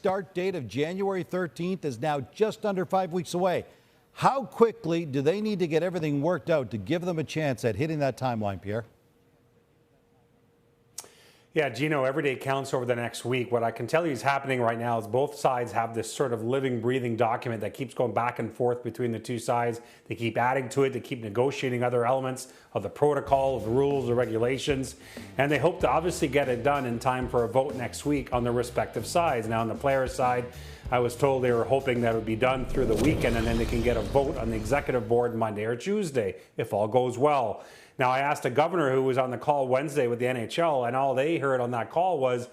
start date of January 13th is now just under 5 weeks away. How quickly do they need to get everything worked out to give them a chance at hitting that timeline, Pierre? Yeah, Gino, every day counts over the next week. What I can tell you is happening right now is both sides have this sort of living, breathing document that keeps going back and forth between the two sides. They keep adding to it. They keep negotiating other elements of the protocol, of the rules, the regulations. And they hope to obviously get it done in time for a vote next week on the respective sides. Now, on the players' side, I was told they were hoping that it would be done through the weekend and then they can get a vote on the executive board Monday or Tuesday, if all goes well. Now, I asked a governor who was on the call Wednesday with the NHL, and all they heard on that call was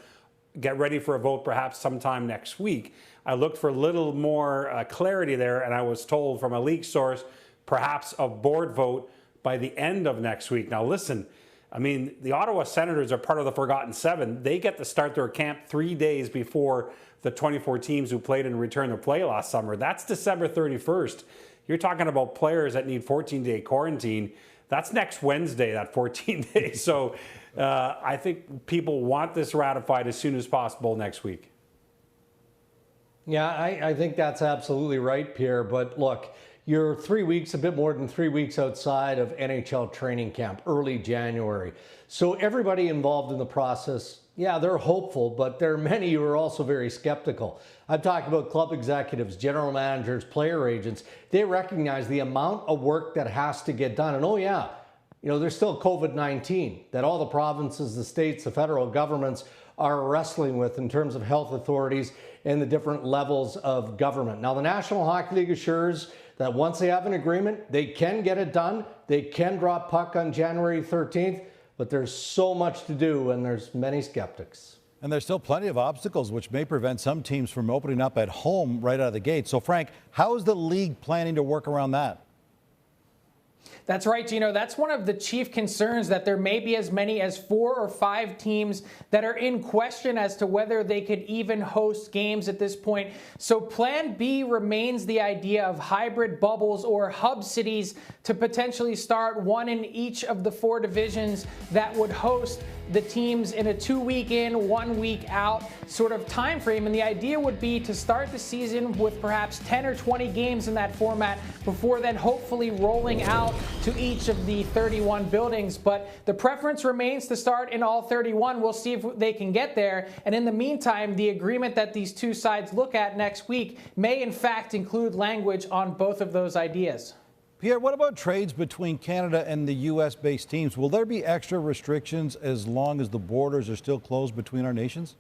get ready for a vote perhaps sometime next week. I looked for a little more clarity there, and I was told from a leak source perhaps a board vote by the end of next week. Now, listen, I mean, the Ottawa Senators are part of the Forgotten Seven. They get to start their camp 3 days before the 24 teams who played and returned to play last summer. That's December 31st. You're talking about players that need 14-day quarantine. That's next Wednesday, that 14 days. So I think people want this ratified as soon as possible next week. Yeah, I think that's absolutely right, Pierre. But look, you're 3 weeks, a bit more than 3 weeks outside of NHL training camp, early January. So everybody involved in the process, yeah, they're hopeful, but there are many who are also very skeptical. I've talked about club executives, general managers, player agents. They recognize the amount of work that has to get done. And oh yeah, you know, there's still COVID-19 that all the provinces, the states, the federal governments are wrestling with in terms of health authorities and the different levels of government. Now, the National Hockey League assures that once they have an agreement, they can get it done. They can drop puck on January 13th. But there's so much to do, and there's many skeptics. And there's still plenty of obstacles which may prevent some teams from opening up at home right out of the gate. So, Frank, how is the league planning to work around that? That's right, Gino. That's one of the chief concerns, that there may be as many as 4 or 5 teams that are in question as to whether they could even host games at this point. So Plan B remains the idea of hybrid bubbles or hub cities to potentially start one in each of the 4 divisions that would host the teams in a 2-week in, 1 week out sort of time frame. And the idea would be to start the season with perhaps 10 or 20 games in that format before then hopefully rolling out to each of the 31 buildings. But the preference remains to start in all 31. We'll see if they can get there. And in the meantime, the agreement that these two sides look at next week may in fact include language on both of those ideas. Pierre, what about trades between Canada and the U.S.-based teams? Will there be extra restrictions as long as the borders are still closed between our nations?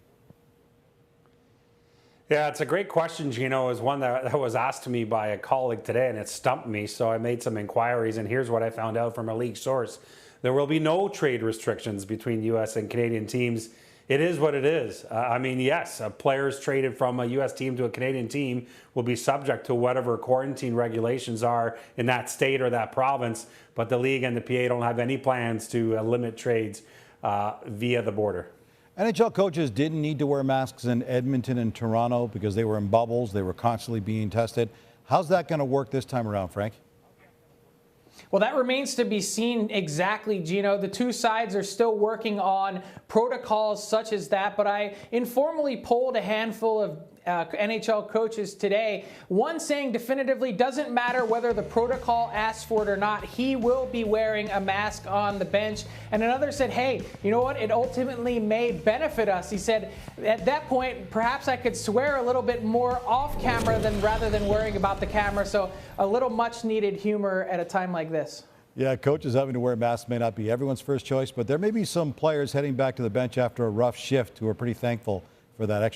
Yeah, it's a great question, Gino. It was one that was asked to me by a colleague today, and it stumped me. So I made some inquiries, and here's what I found out from a league source. There will be no trade restrictions between U.S. and Canadian teams. It is what it is. I mean, yes, players traded from a U.S. team to a Canadian team will be subject to whatever quarantine regulations are in that state or that province, but the league and the PA don't have any plans to limit trades via the border. NHL coaches didn't need to wear masks in Edmonton and Toronto because they were in bubbles. They were constantly being tested. How's that going to work this time around, Frank? Well, that remains to be seen exactly, Gino. The two sides are still working on protocols such as that, but I informally polled a handful of NHL coaches today, one saying definitively doesn't matter whether the protocol asks for it or not, he will be wearing a mask on the bench. And another said, hey, you know what, it ultimately may benefit us. He said, at that point, perhaps I could swear a little bit more off camera rather than worrying about the camera. So a little much needed humor at a time like this. Yeah, coaches having to wear masks may not be everyone's first choice, but there may be some players heading back to the bench after a rough shift who are pretty thankful for that extra